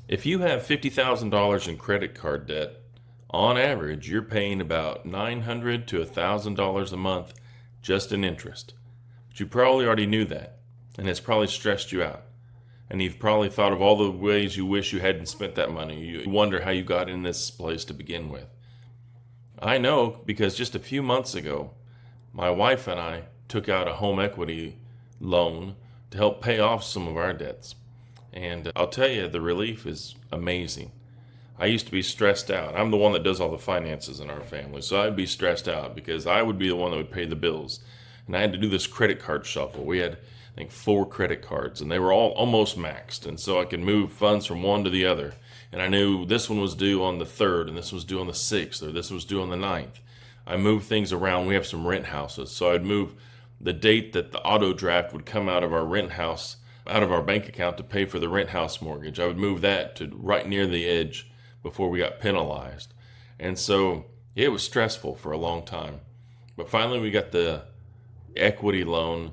If you have $50,000 in credit card debt, on average, you're paying about $900 to $1,000 a month just in interest. But you probably already knew that, and it's probably stressed you out. And you've probably thought of all the ways you wish you hadn't spent that money. You wonder how you got in this place to begin with. I know because just a few months ago, my wife and I took out a home equity loan to help pay off some of our debts. And I'll tell you, the relief is amazing. I used to be stressed out. I'm the one that does all the finances in our family, so I'd be stressed out because I would be the one that would pay the bills. And I had to do this credit card shuffle. We had, I think, 4 credit cards, and they were all almost maxed. And so I could move funds from one to the other. And I knew this one was due on the 3rd, and this was due on the 6th, or this was due on the 9th. I moved things around. We have some rent houses, so I'd move the date that the auto draft would come out of our rent house, out of our bank account to pay for the rent house mortgage. I would move that to right near the edge before we got penalized. And so it was stressful for a long time. But finally we got the equity loan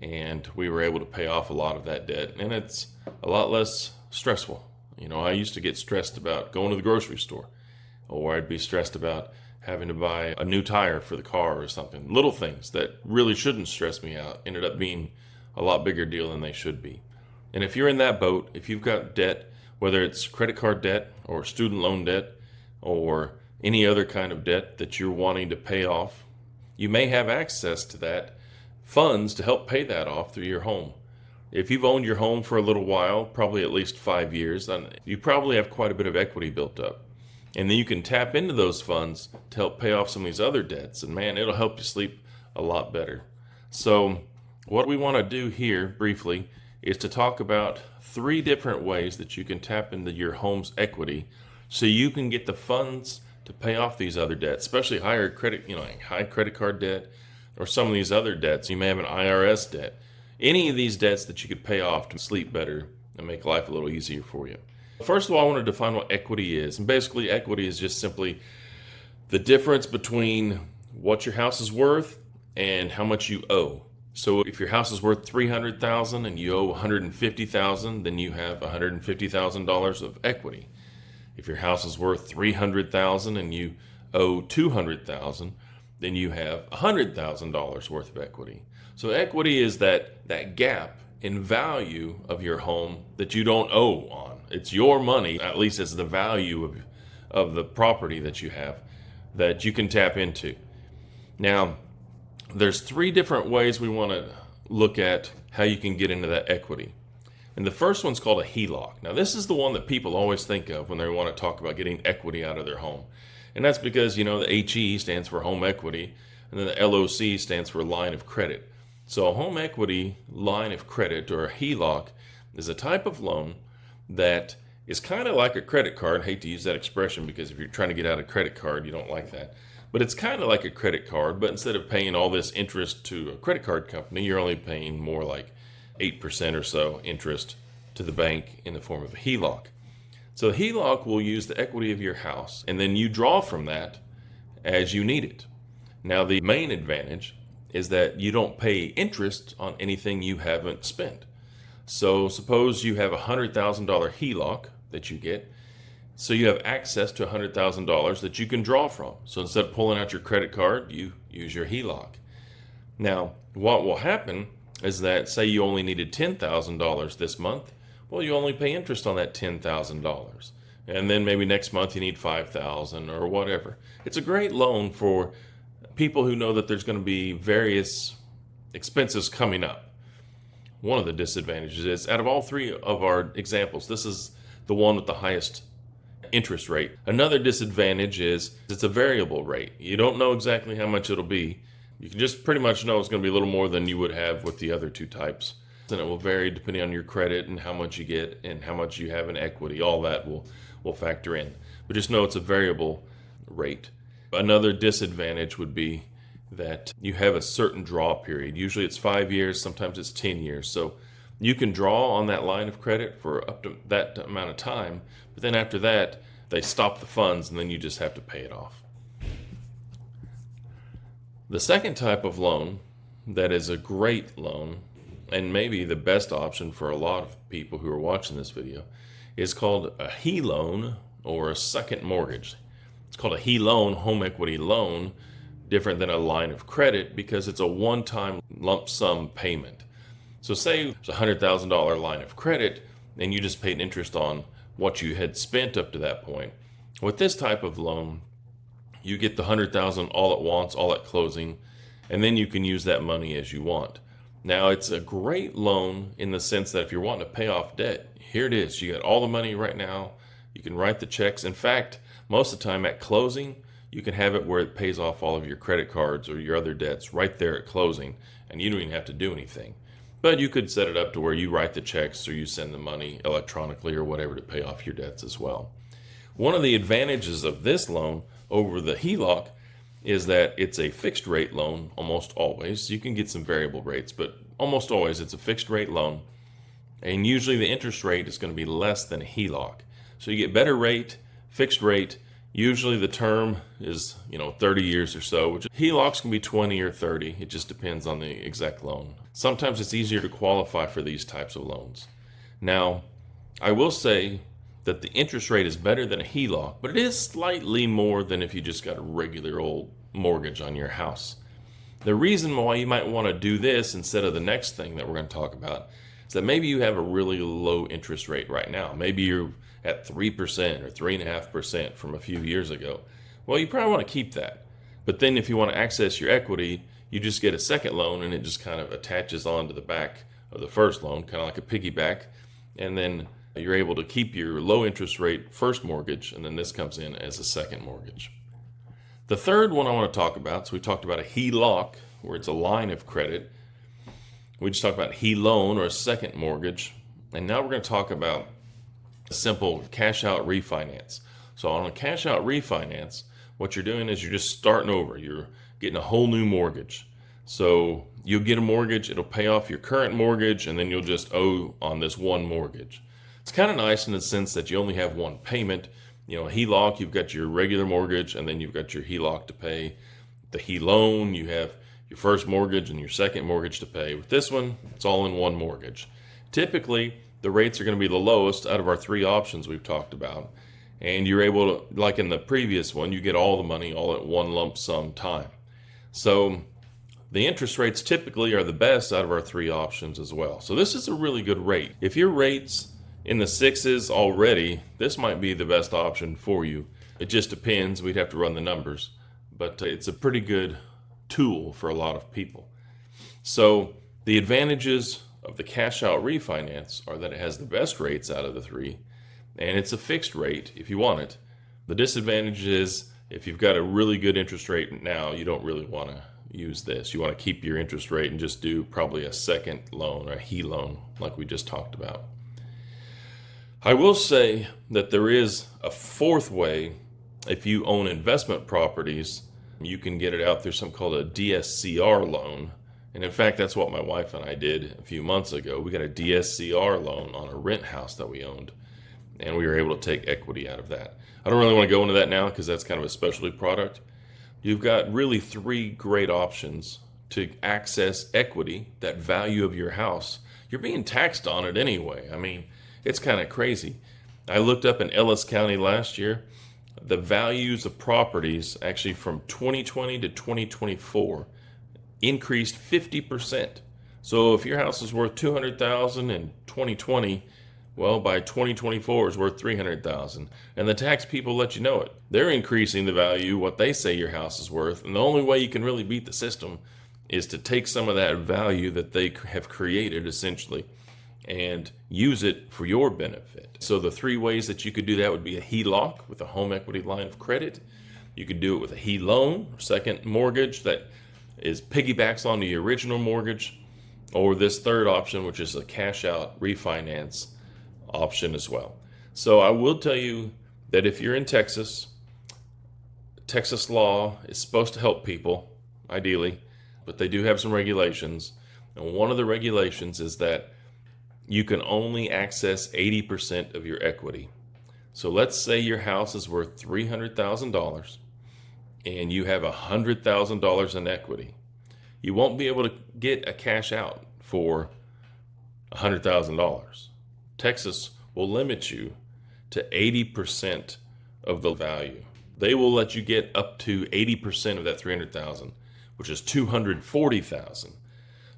and we were able to pay off a lot of that debt. And it's a lot less stressful. You know, I used to get stressed about going to the grocery store, or I'd be stressed about having to buy a new tire for the car or something. Little things that really shouldn't stress me out ended up being a lot bigger deal than they should be. And if you're in that boat, if you've got debt, whether it's credit card debt or student loan debt or any other kind of debt that you're wanting to pay off, you may have access to that funds to help pay that off through your home. If you've owned your home for a little while, probably at least 5 years, then you probably have quite a bit of equity built up. And then you can tap into those funds to help pay off some of these other debts. And man, it'll help you sleep a lot better. So what we want to do here briefly is to talk about 3 different ways that you can tap into your home's equity so you can get the funds to pay off these other debts, especially higher credit, like high credit card debt or some of these other debts. You may have an IRS debt. Any of these debts that you could pay off to sleep better and make life a little easier for you. First of all, I want to define what equity is. And basically, equity is just simply the difference between what your house is worth and how much you owe. So if your house is worth $300,000 and you owe $150,000, then you have $150,000 of equity. If your house is worth $300,000 and you owe $200,000, then you have $100,000 worth of equity. So equity is that gap in value of your home that you don't owe on. It's your money, at least it's the value of the property that you have, that you can tap into. Now, there's 3 different ways we want to look at how you can get into that equity. And the first one's called a HELOC. Now, this is the one that people always think of when they want to talk about getting equity out of their home. And that's because, you know, the HE stands for home equity, and then the LOC stands for line of credit. So a home equity line of credit, or a HELOC, is a type of loan that is kind of like a credit card. I hate to use that expression because if you're trying to get out a credit card, you don't like that. But it's kind of like a credit card, but instead of paying all this interest to a credit card company, you're only paying more like 8% or so interest to the bank in the form of a HELOC. So the HELOC will use the equity of your house, and then you draw from that as you need it. Now, the main advantage is that you don't pay interest on anything you haven't spent. So suppose you have a $100,000 HELOC that you get, so you have access to $100,000 that you can draw from. So instead of pulling out your credit card, you use your HELOC. Now, what will happen is that, say you only needed $10,000 this month, well, you only pay interest on that $10,000. And then maybe next month you need $5,000 or whatever. It's a great loan for people who know that there's going to be various expenses coming up. One of the disadvantages is, out of all 3 of our examples, this is the one with the highest interest rate. Another disadvantage is it's a variable rate. You don't know exactly how much it'll be. You can just pretty much know it's going to be a little more than you would have with the other 2 types. And it will vary depending on your credit and how much you get and how much you have in equity. All that will factor in. But just know it's a variable rate. Another disadvantage would be that you have a certain draw period. Usually it's 5 years, sometimes it's 10 years. So you can draw on that line of credit for up to that amount of time, but then after that, they stop the funds and then you just have to pay it off. The second type of loan that is a great loan, and maybe the best option for a lot of people who are watching this video, is called a HE loan or a second mortgage. It's called a HE loan, home equity loan, different than a line of credit because it's a one-time lump sum payment. So say it's a $100,000 line of credit and you just paid interest on what you had spent up to that point. With this type of loan, you get the $100,000 all at once, all at closing, and then you can use that money as you want. Now, it's a great loan in the sense that if you're wanting to pay off debt, here it is. You got all the money right now. You can write the checks. In fact, most of the time at closing, you can have it where it pays off all of your credit cards or your other debts right there at closing, and you don't even have to do anything. But you could set it up to where you write the checks or you send the money electronically or whatever to pay off your debts as well. One of the advantages of this loan over the HELOC is that it's a fixed rate loan almost always. You can get some variable rates, but almost always it's a fixed rate loan. And usually the interest rate is going to be less than a HELOC. So you get better rate, fixed rate. Usually the term is, 30 years or so, which HELOCs can be 20 or 30. It just depends on the exact loan. Sometimes it's easier to qualify for these types of loans. Now, I will say that the interest rate is better than a HELOC, but it is slightly more than if you just got a regular old mortgage on your house. The reason why you might want to do this instead of the next thing that we're going to talk about is that maybe you have a really low interest rate right now. Maybe you're at 3% or 3.5% from a few years ago. Well, you probably want to keep that. But then if you want to access your equity, you just get a second loan and it just kind of attaches onto the back of the first loan, kind of like a piggyback. And then you're able to keep your low interest rate first mortgage, and then this comes in as a second mortgage. The third one I want to talk about, so we talked about a HELOC, where it's a line of credit. We just talked about HE loan or a second mortgage. And now we're going to talk about a simple cash out refinance. So on a cash out refinance, what you're doing is you're just starting over. You're getting a whole new mortgage. So you'll get a mortgage, it'll pay off your current mortgage, and then you'll just owe on this one mortgage. It's kind of nice in the sense that you only have one payment. HELOC, you've got your regular mortgage, and then you've got your HELOC to pay. The HE loan, you have your first mortgage and your second mortgage to pay. With this one, it's all in one mortgage. Typically, the rates are going to be the lowest out of our three options we've talked about. And you're able to, like in the previous one, you get all the money all at one lump sum time. So the interest rates typically are the best out of our three options as well. So this is a really good rate. If your rate's in the sixes already, this might be the best option for you. It just depends. We'd have to run the numbers. But it's a pretty good tool for a lot of people. So the advantages of the cash out refinance are that it has the best rates out of the three, and it's a fixed rate if you want it. The disadvantage is if you've got a really good interest rate now, you don't really want to use this. You want to keep your interest rate and just do probably a second loan or a HE loan like we just talked about. I will say that there is a fourth way. If you own investment properties, you can get it out through something called a DSCR loan. And in fact, that's what my wife and I did a few months ago. We got a DSCR loan on a rent house that we owned, and we were able to take equity out of that. I don't really want to go into that now because that's kind of a specialty product. You've got really three great options to access equity, that value of your house. You're being taxed on it anyway. I mean, it's kind of crazy. I looked up in Ellis County last year, the values of properties actually from 2020 to 2024 increased 50%. So if your house is worth $200,000 in 2020, well, by 2024 it's worth $300,000. And the tax people let you know it. They're increasing the value, what they say your house is worth. And the only way you can really beat the system is to take some of that value that they have created essentially and use it for your benefit. So the three ways that you could do that would be a HELOC with a home equity line of credit. You could do it with a HE loan, second mortgage that is piggybacks onto your original mortgage, or this third option, which is a cash out refinance option as well. So I will tell you that if you're in Texas, Texas law is supposed to help people, ideally, but they do have some regulations. And one of the regulations is that you can only access 80% of your equity. So let's say your house is worth $300,000 and you have $100,000 in equity. You won't be able to get a cash out for $100,000. Texas will limit you to 80% of the value. They will let you get up to 80% of that 300,000, which is 240,000.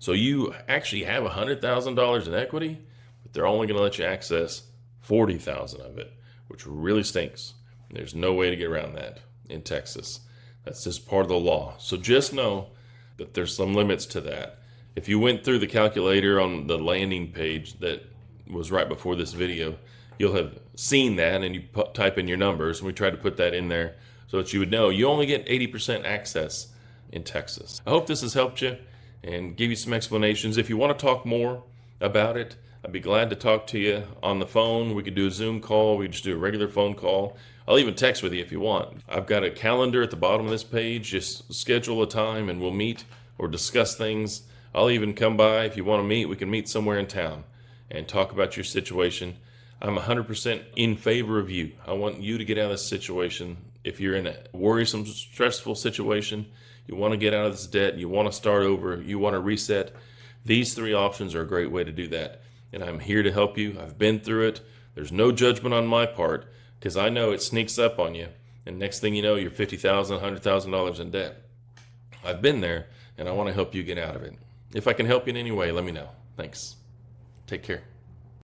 So you actually have $100,000 in equity, but they're only going to let you access 40,000 of it, which really stinks. There's no way to get around that in Texas. That's just part of the law. So just know that there's some limits to that. If you went through the calculator on the landing page that was right before this video, you'll have seen that, and you type in your numbers, and we tried to put that in there so that you would know you only get 80% access in Texas. I hope this has helped you and give you some explanations. If you want to talk more about it, I'd be glad to talk to you on the phone. We could do a Zoom call. We could just do a regular phone call. I'll even text with you if you want. I've got a calendar at the bottom of this page. Just schedule a time and we'll meet or discuss things. I'll even come by if you want to meet. We can meet somewhere in town and talk about your situation. I'm 100% in favor of you. I want you to get out of this situation. If you're in a worrisome, stressful situation, you want to get out of this debt, you want to start over, you want to reset, these three options are a great way to do that. And I'm here to help you. I've been through it. There's no judgment on my part because I know it sneaks up on you. And next thing you know, you're $50,000, $100,000 in debt. I've been there and I want to help you get out of it. If I can help you in any way, let me know. Thanks. Take care.